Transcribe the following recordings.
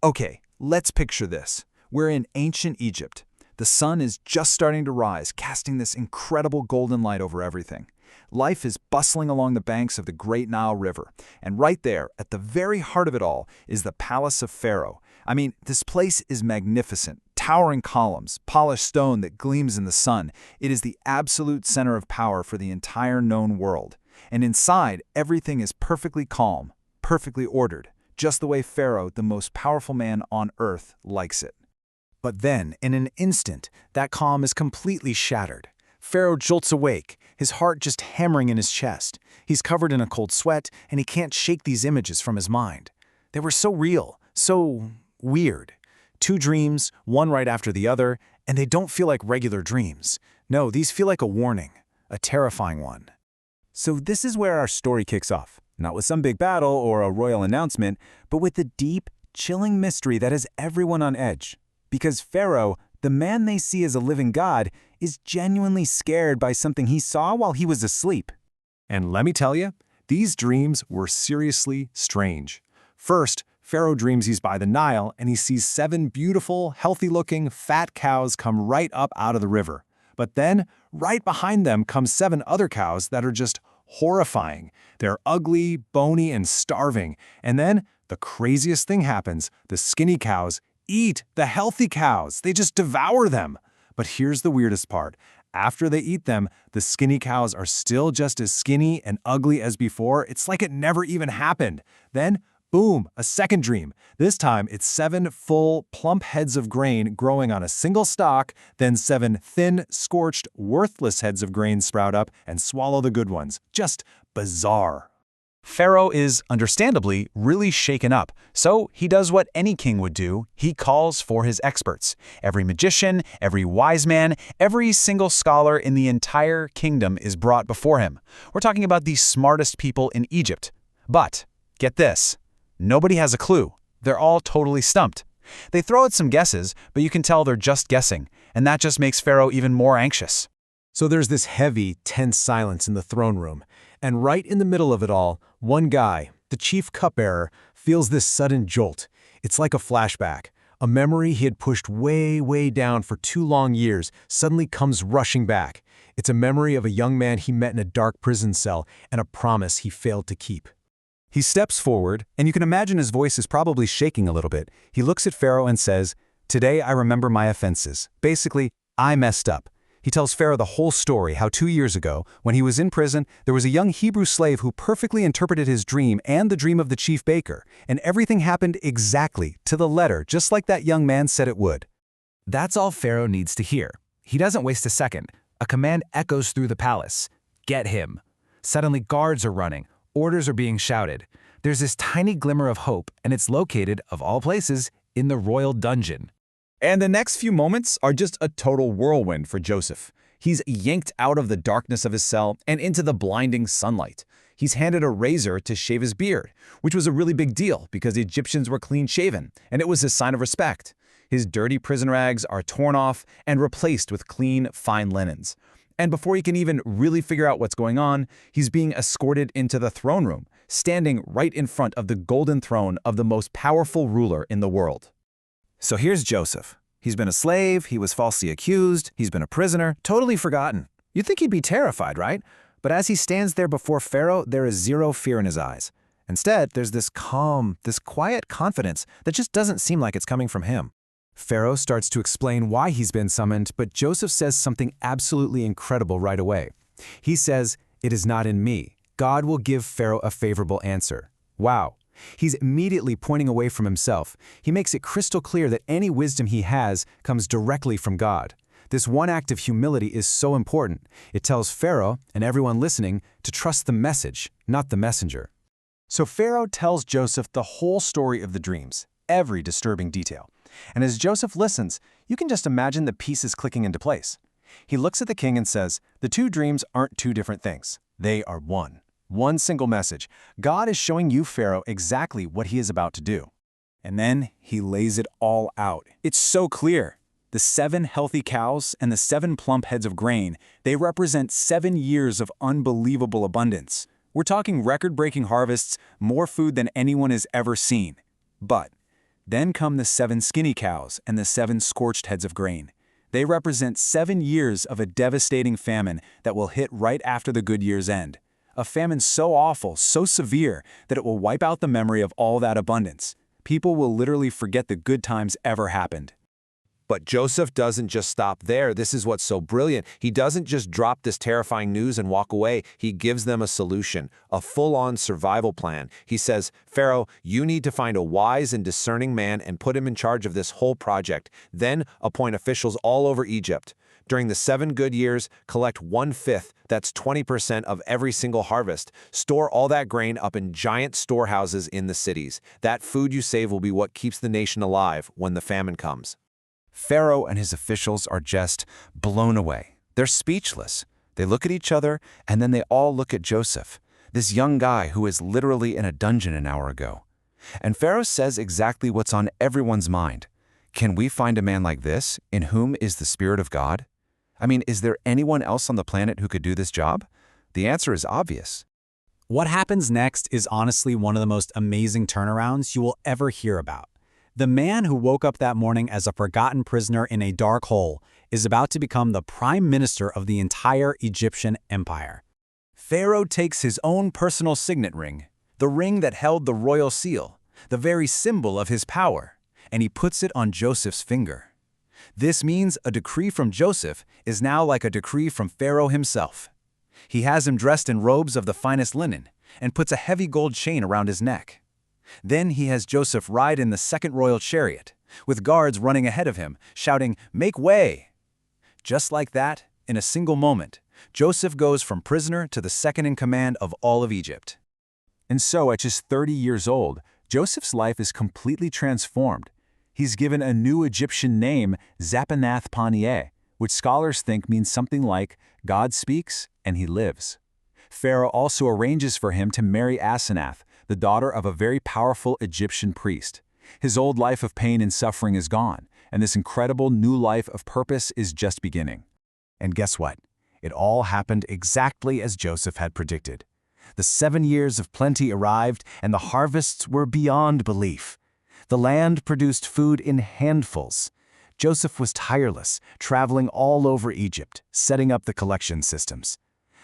Okay, let's picture this. We're in ancient Egypt. The sun is just starting to rise, casting this incredible golden light over everything. Life is bustling along the banks of the great Nile River, and right there, at the very heart of it all, is the palace of Pharaoh. I mean, this place is magnificent. Towering columns, polished stone that gleams in the sun. It is the absolute center of power for the entire known world. And inside, everything is perfectly calm, perfectly ordered, just the way Pharaoh, the most powerful man on earth, likes it. But then, in an instant, that calm is completely shattered. Pharaoh jolts awake, his heart just hammering in his chest. He's covered in a cold sweat, and he can't shake these images from his mind. They were so real, so weird. Two dreams, one right after the other, and they don't feel like regular dreams. No, these feel like a warning, a terrifying one. So this is where our story kicks off. Not with some big battle or a royal announcement, but with the deep, chilling mystery that has everyone on edge. Because Pharaoh, the man they see as a living god, is genuinely scared by something he saw while he was asleep. And let me tell you, these dreams were seriously strange. First, Pharaoh dreams he's by the Nile and he sees 7 beautiful, healthy-looking, fat cows come right up out of the river. But then, right behind them come 7 other cows that are just horrifying. They're ugly, bony, and starving. And then, the craziest thing happens. The skinny cows eat the healthy cows. They just devour them. But here's the weirdest part. After they eat them, the skinny cows are still just as skinny and ugly as before. It's like it never even happened. Then, boom, a second dream. This time, it's 7 full, plump heads of grain growing on a single stalk, then 7 thin, scorched, worthless heads of grain sprout up and swallow the good ones. Just bizarre. Pharaoh is, understandably, really shaken up, so he does what any king would do. He calls for his experts. Every magician, every wise man, every single scholar in the entire kingdom is brought before him. We're talking about the smartest people in Egypt. But, get this, nobody has a clue. They're all totally stumped. They throw out some guesses, but you can tell they're just guessing, and that just makes Pharaoh even more anxious. So there's this heavy, tense silence in the throne room. And right in the middle of it all, one guy, the chief cupbearer, feels this sudden jolt. It's like a flashback. A memory he had pushed way, way down for 2 long years suddenly comes rushing back. It's a memory of a young man he met in a dark prison cell and a promise he failed to keep. He steps forward, and you can imagine his voice is probably shaking a little bit. He looks at Pharaoh and says, "Today I remember my offenses. Basically, I messed up." He tells Pharaoh the whole story, how 2 years ago, when he was in prison, there was a young Hebrew slave who perfectly interpreted his dream and the dream of the chief baker, and everything happened exactly, to the letter, just like that young man said it would. That's all Pharaoh needs to hear. He doesn't waste a second. A command echoes through the palace. Get him. Suddenly guards are running. Orders are being shouted. There's this tiny glimmer of hope, and it's located, of all places, in the royal dungeon. And the next few moments are just a total whirlwind for Joseph. He's yanked out of the darkness of his cell and into the blinding sunlight. He's handed a razor to shave his beard, which was a really big deal because the Egyptians were clean-shaven, and it was a sign of respect. His dirty prison rags are torn off and replaced with clean, fine linens. And before he can even really figure out what's going on, he's being escorted into the throne room, standing right in front of the golden throne of the most powerful ruler in the world. So here's Joseph. He's been a slave, he was falsely accused, he's been a prisoner, totally forgotten. You'd think he'd be terrified, right? But as he stands there before Pharaoh, there is zero fear in his eyes. Instead, there's this calm, this quiet confidence that just doesn't seem like it's coming from him. Pharaoh starts to explain why he's been summoned, but Joseph says something absolutely incredible right away. He says, "It is not in me. God will give Pharaoh a favorable answer." Wow. He's immediately pointing away from himself. He makes it crystal clear that any wisdom he has comes directly from God. This one act of humility is so important. It tells Pharaoh and everyone listening to trust the message, not the messenger. So Pharaoh tells Joseph the whole story of the dreams, every disturbing detail. And as Joseph listens, you can just imagine the pieces clicking into place. He looks at the king and says, the 2 dreams aren't 2 different things. They are one. One single message. God is showing you, Pharaoh, exactly what he is about to do. And then he lays it all out. It's so clear. The 7 healthy cows and the 7 plump heads of grain, they represent 7 years of unbelievable abundance. We're talking record-breaking harvests, more food than anyone has ever seen. But Then come the 7 skinny cows and the 7 scorched heads of grain. They represent 7 years of a devastating famine that will hit right after the good years end. A famine so awful, so severe, that it will wipe out the memory of all that abundance. People will literally forget the good times ever happened. But Joseph doesn't just stop there. This is what's so brilliant. He doesn't just drop this terrifying news and walk away. He gives them a solution, a full-on survival plan. He says, Pharaoh, you need to find a wise and discerning man and put him in charge of this whole project. Then appoint officials all over Egypt. During the 7 good years, collect 1/5, that's 20% of every single harvest. Store all that grain up in giant storehouses in the cities. That food you save will be what keeps the nation alive when the famine comes. Pharaoh and his officials are just blown away. They're speechless. They look at each other, and then they all look at Joseph, this young guy who is literally in a dungeon an hour ago. And Pharaoh says exactly what's on everyone's mind. Can we find a man like this, in whom is the Spirit of God? I mean, is there anyone else on the planet who could do this job? The answer is obvious. What happens next is honestly one of the most amazing turnarounds you will ever hear about. The man who woke up that morning as a forgotten prisoner in a dark hole is about to become the prime minister of the entire Egyptian empire. Pharaoh takes his own personal signet ring, the ring that held the royal seal, the very symbol of his power, and he puts it on Joseph's finger. This means a decree from Joseph is now like a decree from Pharaoh himself. He has him dressed in robes of the finest linen and puts a heavy gold chain around his neck. Then he has Joseph ride in the 2nd royal chariot, with guards running ahead of him, shouting, "Make way!" Just like that, in a single moment, Joseph goes from prisoner to the 2nd in command of all of Egypt. And so, at just 30 years old, Joseph's life is completely transformed. He's given a new Egyptian name, Zaphenath-Paneah, which scholars think means something like, God speaks and he lives. Pharaoh also arranges for him to marry Asenath, the daughter of a very powerful Egyptian priest. His old life of pain and suffering is gone, and this incredible new life of purpose is just beginning. And guess what? It all happened exactly as Joseph had predicted. The 7 years of plenty arrived, and the harvests were beyond belief. The land produced food in handfuls. Joseph was tireless, traveling all over Egypt, setting up the collection systems.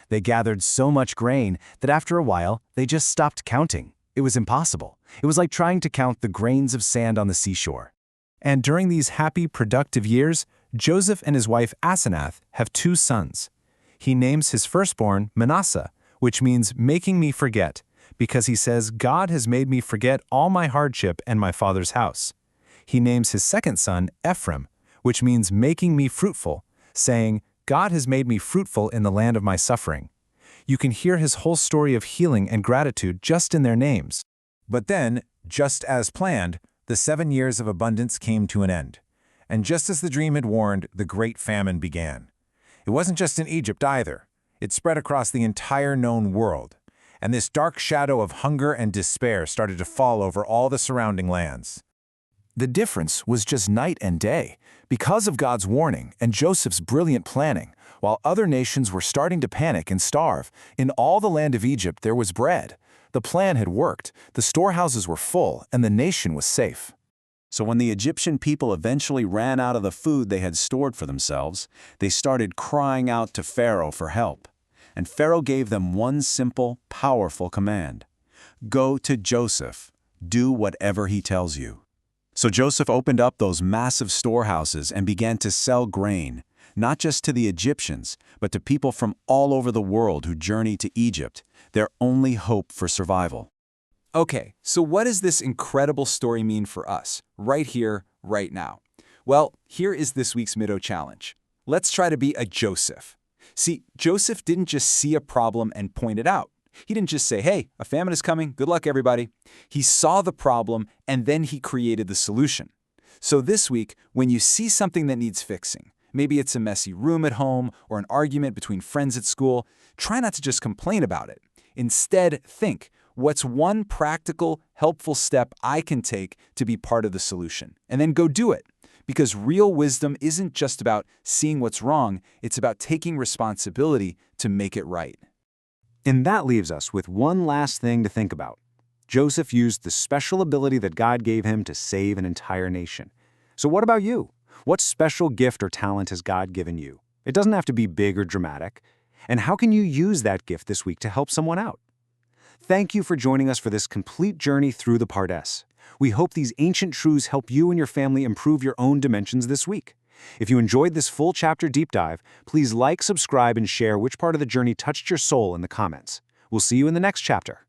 They gathered so much grain that after a while, they just stopped counting. It was impossible. It was like trying to count the grains of sand on the seashore. And during these happy, productive years, Joseph and his wife Asenath have 2 sons. He names his firstborn Manasseh, which means making me forget, because he says, God has made me forget all my hardship and my father's house. He names his second son Ephraim, which means making me fruitful, saying, God has made me fruitful in the land of my suffering. You can hear his whole story of healing and gratitude just in their names. But then, just as planned, the 7 years of abundance came to an end. And just as the dream had warned, the great famine began. It wasn't just in Egypt either. It spread across the entire known world. And this dark shadow of hunger and despair started to fall over all the surrounding lands. The difference was just night and day. Because of God's warning and Joseph's brilliant planning, while other nations were starting to panic and starve, in all the land of Egypt there was bread. The plan had worked, the storehouses were full, and the nation was safe. So when the Egyptian people eventually ran out of the food they had stored for themselves, they started crying out to Pharaoh for help. And Pharaoh gave them one simple, powerful command. Go to Joseph. Do whatever he tells you. So Joseph opened up those massive storehouses and began to sell grain, not just to the Egyptians, but to people from all over the world who journeyed to Egypt, their only hope for survival. Okay, so what does this incredible story mean for us, right here, right now? Well, here is this week's Middo Challenge. Let's try to be a Joseph. See, Joseph didn't just see a problem and point it out. He didn't just say, hey, a famine is coming, good luck everybody. He saw the problem and then he created the solution. So this week, when you see something that needs fixing, maybe it's a messy room at home or an argument between friends at school, try not to just complain about it. Instead, think, what's one practical, helpful step I can take to be part of the solution? And then go do it. Because real wisdom isn't just about seeing what's wrong, it's about taking responsibility to make it right. And that leaves us with one last thing to think about. Joseph used the special ability that God gave him to save an entire nation. So what about you? What special gift or talent has God given you? It doesn't have to be big or dramatic. And how can you use that gift this week to help someone out? Thank you for joining us for this complete journey through the Pardes. We hope these ancient truths help you and your family improve your own dimensions this week. If you enjoyed this full chapter deep dive, please like, subscribe, and share which part of the journey touched your soul in the comments. We'll see you in the next chapter.